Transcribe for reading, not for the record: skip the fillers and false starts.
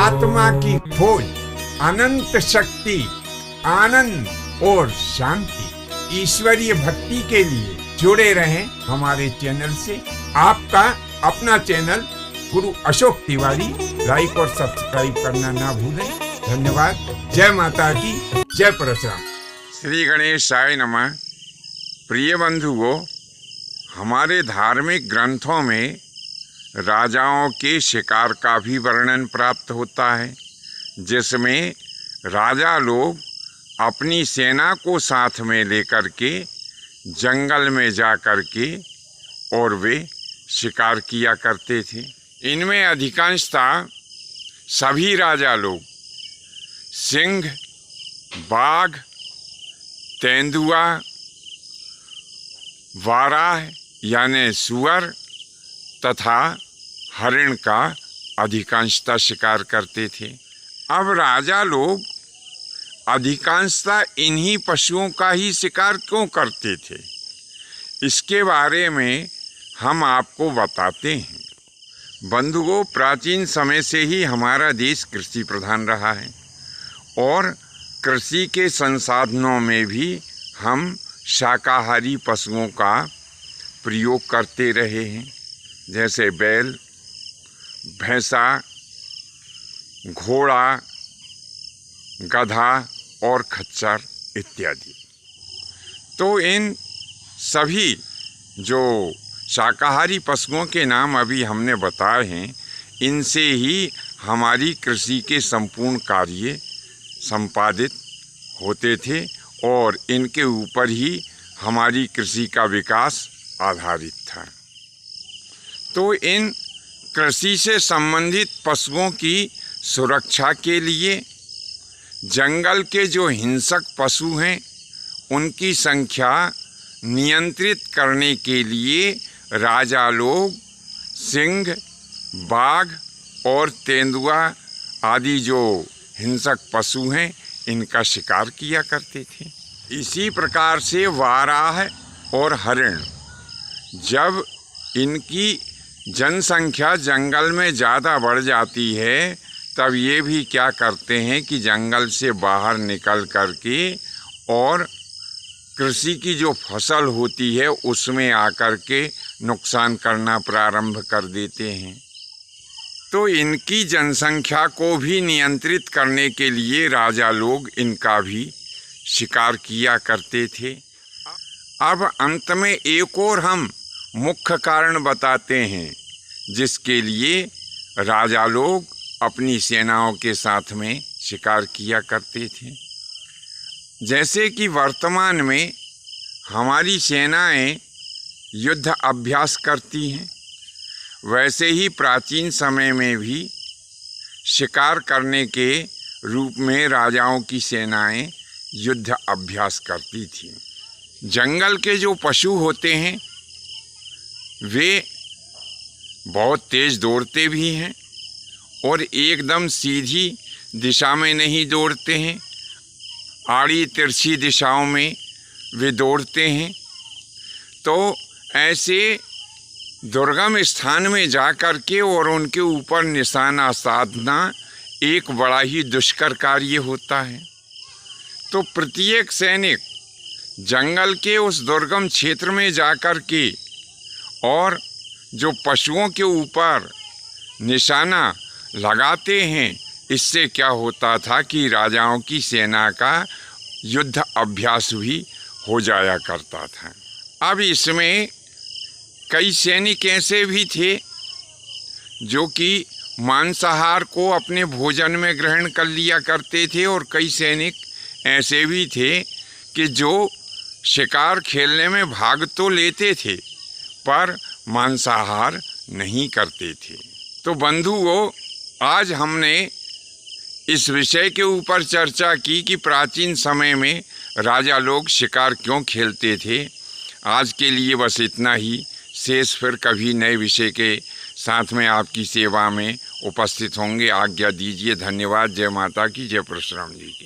आत्मा की खोज, अनंत शक्ति, आनंद और शांति, ईश्वरीय भक्ति के लिए जुड़े रहें हमारे चैनल से। आपका अपना चैनल गुरु अशोक तिवारी, लाइक और सब्सक्राइब करना ना भूलें। धन्यवाद। जय माता की, जय परशुराम। श्री गणेशाय नमः। प्रिय बंधुओं, हमारे धार्मिक ग्रंथों में राजाओं के शिकार का भी वर्णन प्राप्त होता है, जिसमें राजा लोग अपनी सेना को साथ में लेकर के जंगल में जा कर के और वे शिकार किया करते थे। इनमें अधिकांशतः सभी राजा लोग सिंह, बाघ, तेंदुआ, वाराह यानी सुअर तथा हरिण का अधिकांशतः शिकार करते थे। अब राजा लोग अधिकांशतः इन्हीं पशुओं का ही शिकार क्यों करते थे, इसके बारे में हम आपको बताते हैं। बंधुओं, प्राचीन समय से ही हमारा देश कृषि प्रधान रहा है और कृषि के संसाधनों में भी हम शाकाहारी पशुओं का प्रयोग करते रहे हैं, जैसे बैल, भैंसा, घोड़ा, गधा और खच्चर इत्यादि। तो इन सभी जो शाकाहारी पशुओं के नाम अभी हमने बताए हैं, इनसे ही हमारी कृषि के संपूर्ण कार्य संपादित होते थे और इनके ऊपर ही हमारी कृषि का विकास आधारित था। तो इन कृषि से संबंधित पशुओं की सुरक्षा के लिए जंगल के जो हिंसक पशु हैं, उनकी संख्या नियंत्रित करने के लिए राजा लोग सिंह, बाघ और तेंदुआ आदि जो हिंसक पशु हैं, इनका शिकार किया करते थे। इसी प्रकार से वाराह और हरिण, जब इनकी जनसंख्या जंगल में ज़्यादा बढ़ जाती है, तब ये भी क्या करते हैं कि जंगल से बाहर निकल कर के और कृषि की जो फसल होती है उसमें आकर के नुकसान करना प्रारंभ कर देते हैं। तो इनकी जनसंख्या को भी नियंत्रित करने के लिए राजा लोग इनका भी शिकार किया करते थे। अब अंत में एक और हम मुख्य कारण बताते हैं, जिसके लिए राजा लोग अपनी सेनाओं के साथ में शिकार किया करते थे। जैसे कि वर्तमान में हमारी सेनाएं युद्ध अभ्यास करती हैं, वैसे ही प्राचीन समय में भी शिकार करने के रूप में राजाओं की सेनाएं युद्ध अभ्यास करती थीं। जंगल के जो पशु होते हैं वे बहुत तेज दौड़ते भी हैं और एकदम सीधी दिशा में नहीं दौड़ते हैं, आड़ी तिरछी दिशाओं में वे दौड़ते हैं। तो ऐसे दुर्गम स्थान में जा कर के और उनके ऊपर निशाना साधना एक बड़ा ही दुष्कर कार्य होता है। तो प्रत्येक सैनिक जंगल के उस दुर्गम क्षेत्र में जा कर के और जो पशुओं के ऊपर निशाना लगाते हैं, इससे क्या होता था कि राजाओं की सेना का युद्ध अभ्यास भी हो जाया करता था। अब इसमें कई सैनिक ऐसे भी थे जो कि मांसाहार को अपने भोजन में ग्रहण कर लिया करते थे और कई सैनिक ऐसे भी थे कि जो शिकार खेलने में भाग तो लेते थे पर मांसाहार नहीं करते थे। तो बंधुओं, आज हमने इस विषय के ऊपर चर्चा की कि प्राचीन समय में राजा लोग शिकार क्यों खेलते थे। आज के लिए बस इतना ही। शेष फिर कभी नए विषय के साथ में आपकी सेवा में उपस्थित होंगे। आज्ञा दीजिए। धन्यवाद। जय माता की, जय परशुराम जी की।